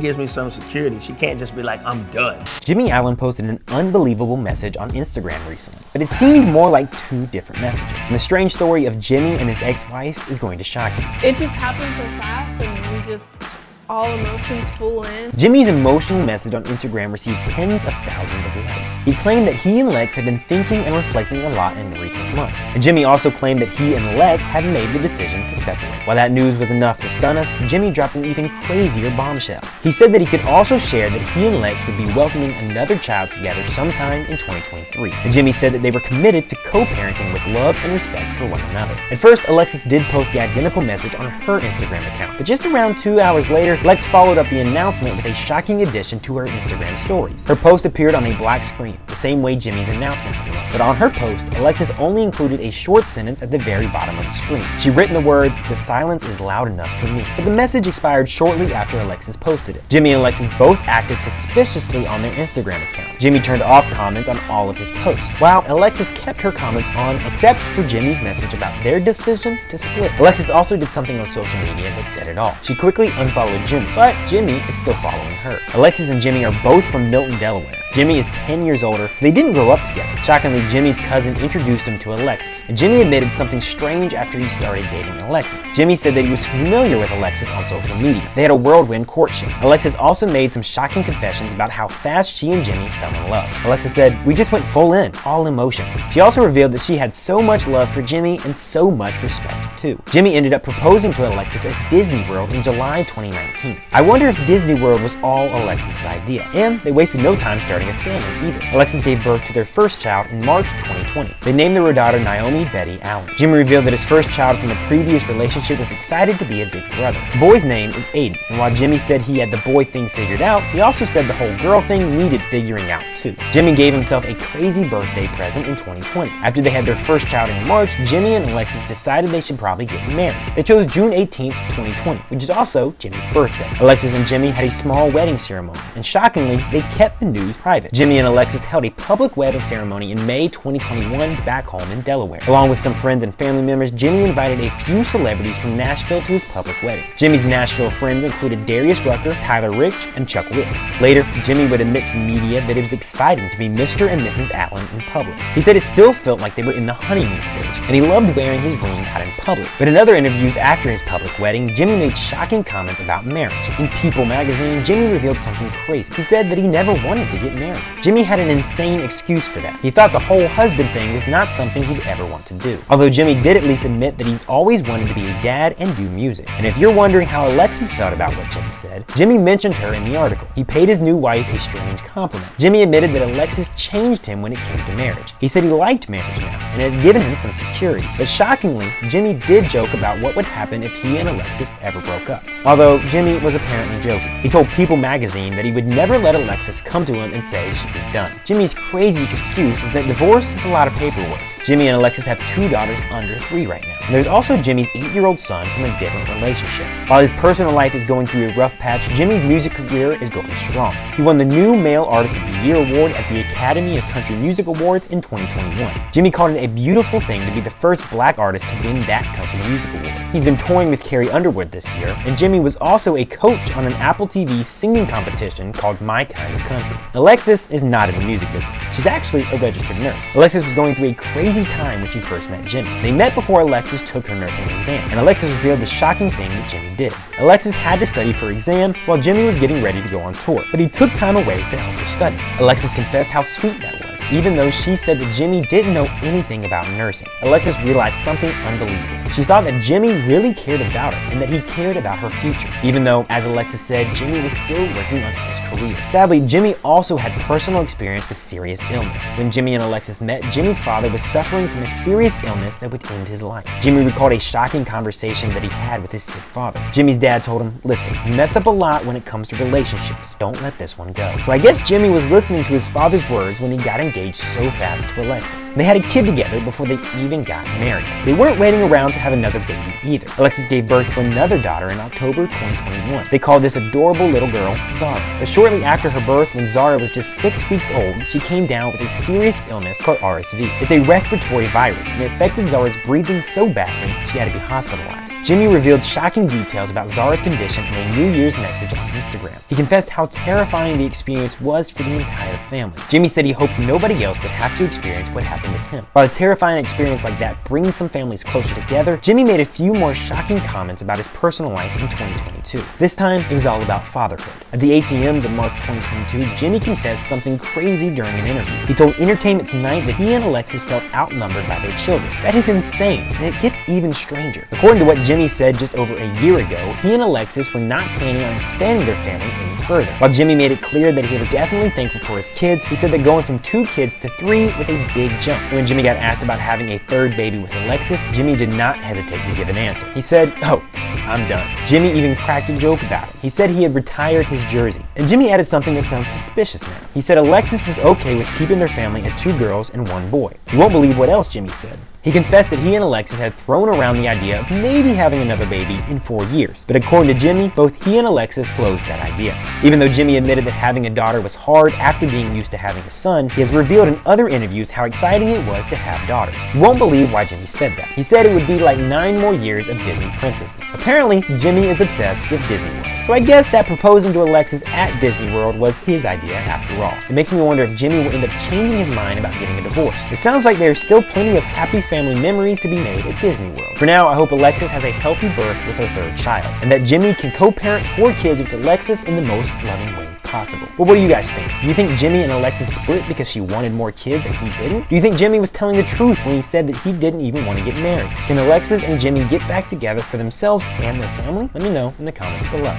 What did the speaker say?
gives me some security. She can't just be like, I'm done. Jimmie Allen posted an unbelievable message on Instagram recently, but it seemed more like two different messages. And the strange story of Jimmie and his ex-wife is going to shock you. It just happened so fast and we just, all emotions full in. Jimmie's emotional message on Instagram received tens of thousands of likes. He claimed that he and Lex had been thinking and reflecting a lot in recent months. And Jimmie also claimed that he and Lex had made the decision to separate. While that news was enough to stun us, Jimmie dropped an even crazier bombshell. He said that he could also share that he and Lex would be welcoming another child together sometime in 2023. And Jimmie said that they were committed to co-parenting with love and respect for one another. At first, Alexis did post the identical message on her Instagram account, but just around 2 hours later, Lex followed up the announcement with a shocking addition to her Instagram stories. Her post appeared on a black screen, the same way Jimmie's announcement had looked. But on her post, Alexis only included a short sentence at the very bottom of the screen. She'd written the words, "The silence is loud enough for me." But the message expired shortly after Alexis posted it. Jimmie and Alexis both acted suspiciously on their Instagram account. Jimmie turned off comments on all of his posts, while Alexis kept her comments on except for Jimmie's message about their decision to split. Alexis also did something on social media that said it all. She quickly unfollowed Jimmie, but Jimmie is still following her. Alexis and Jimmie are both from Milton, Delaware. Jimmie is 10 years older, so they didn't grow up together. Shockingly, Jimmie's cousin introduced him to Alexis, and Jimmie admitted something strange after he started dating Alexis. Jimmie said that he was familiar with Alexis on social media. They had a whirlwind courtship. Alexis also made some shocking confessions about how fast she and Jimmie fell in love. Alexis said, "We just went full in, all emotions." She also revealed that she had so much love for Jimmie and so much respect too. Jimmie ended up proposing to Alexis at Disney World in July 2019. I wonder if Disney World was all Alexis' idea, and they wasted no time starting a family either. Alexis gave birth to their first child in March 2020. They named their daughter Naomi Betty Allen. Jimmie revealed that his first child from the previous relationship was excited to be a big brother. The boy's name is Aiden, and while Jimmie said he had the boy thing figured out, he also said the whole girl thing needed figuring out too. Jimmie gave himself a crazy birthday present in 2020. After they had their first child in March, Jimmie and Alexis decided they should probably get married. They chose June 18th, 2020, which is also Jimmie's birthday. Alexis and Jimmie had a small wedding ceremony, and shockingly, they kept the news private. Jimmie and Alexis held a public wedding ceremony in May 2021 back home in Delaware. Along with some friends and family members, Jimmie invited a few celebrities from Nashville to his public wedding. Jimmie's Nashville friends included Darius Rucker, Tyler Rich, and Chuck Wicks. Later, Jimmie would admit to media that it was exciting to be Mr. and Mrs. Allen in public. He said it still felt like they were in the honeymoon stage, and he loved wearing his ring out in public. But in other interviews after his public wedding, Jimmie made shocking comments about marriage. In People magazine, Jimmie revealed something crazy. He said that he never wanted to get married. Jimmie had an insane excuse for that. He thought the whole husband thing was not something he'd ever want to do. Although Jimmie did at least admit that he's always wanted to be a dad and do music. And if you're wondering how Alexis felt about what Jimmie said, Jimmie mentioned her in the article. He paid his new wife a strange compliment. Jimmie admitted that Alexis changed him when it came to marriage. He said he liked marriage now, and it had given him some security. But shockingly, Jimmie did joke about what would happen if he and Alexis ever broke up. Although Jimmie was apparently joking. He told People magazine that he would never let Alexis come to him and say she was done. Jimmie's crazy excuse is that divorce is a lot of paperwork. Jimmie and Alexis have 2 daughters under 3 right now. And there's also Jimmie's 8-year-old son from a different relationship. While his personal life is going through a rough patch, Jimmie's music career is going strong. He won the new Male Artist of the Year award at the Academy of Country Music Awards in 2021. Jimmie called it a beautiful thing to be the first black artist to win that country music award. He's been touring with Carrie Underwood this year, and Jimmie was also a coach on an Apple TV singing competition called My Kind of Country. Alexis is not in the music business. She's actually a registered nurse. Alexis was going through a crazy time when she first met Jimmie. They met before Alexis took her nursing exam, and Alexis revealed the shocking thing that Jimmie did. Alexis had to study for her exam while Jimmie was getting ready to go on tour, but he took time away to help her study. Alexis confessed how sweet that was, even though she said that Jimmie didn't know anything about nursing. Alexis realized something unbelievable. She thought that Jimmie really cared about her and that he cared about her future, even though, as Alexis said, Jimmie was still working on his career. Sadly, Jimmie also had personal experience with serious illness. When Jimmie and Alexis met, Jimmie's father was suffering from a serious illness that would end his life. Jimmie recalled a shocking conversation that he had with his sick father. Jimmie's dad told him, "Listen, you mess up a lot when it comes to relationships. Don't let this one go." So I guess Jimmie was listening to his father's words when he got engaged so fast to Alexis. They had a kid together before they even got married. They weren't waiting around to have another baby either. Alexis gave birth to another daughter in October 2021. They called this adorable little girl Zara. But shortly after her birth, when Zara was just 6 weeks old, she came down with a serious illness called RSV. It's a respiratory virus, and it affected Zara's breathing so badly she had to be hospitalized. Jimmie revealed shocking details about Zara's condition in a New Year's message on Instagram. Instagram. He confessed how terrifying the experience was for the entire family. Jimmie said he hoped nobody else would have to experience what happened to him. While a terrifying experience like that brings some families closer together, Jimmie made a few more shocking comments about his personal life in 2022. This time, it was all about fatherhood. At the ACMs of March 2022, Jimmie confessed something crazy during an interview. He told Entertainment Tonight that he and Alexis felt outnumbered by their children. That is insane, and it gets even stranger. According to what Jimmie said just over a year ago, he and Alexis were not planning on expanding their family any further. While Jimmie made it clear that he was definitely thankful for his kids, he said that going from 2 kids to 3 was a big jump. And when Jimmie got asked about having a 3rd baby with Alexis, Jimmie did not hesitate to give an answer. He said, "Oh, I'm done." Jimmie even cracked a joke about it. He said he had retired his jersey. And Jimmie added something that sounds suspicious now. He said Alexis was okay with keeping their family at 2 girls and 1 boy. You won't believe what else Jimmie said. He confessed that he and Alexis had thrown around the idea of maybe having another baby in 4 years. But according to Jimmie, both he and Alexis closed that idea. Even though Jimmie admitted that having a daughter was hard after being used to having a son, he has revealed in other interviews how exciting it was to have daughters. You won't believe why Jimmie said that. He said it would be like 9 more years of Disney princesses. Apparently, Jimmie is obsessed with Disney World. So I guess that proposing to Alexis at Disney World was his idea after all. It makes me wonder if Jimmie will end up changing his mind about getting a divorce. It sounds like there's still plenty of happy family memories to be made at Disney World. For now, I hope Alexis has a healthy birth with her 3rd child, and that Jimmie can co-parent 4 kids with Alexis in the most loving way possible. But what do you guys think? Do you think Jimmie and Alexis split because she wanted more kids and he didn't? Do you think Jimmie was telling the truth when he said that he didn't even want to get married? Can Alexis and Jimmie get back together for themselves and their family? Let me know in the comments below.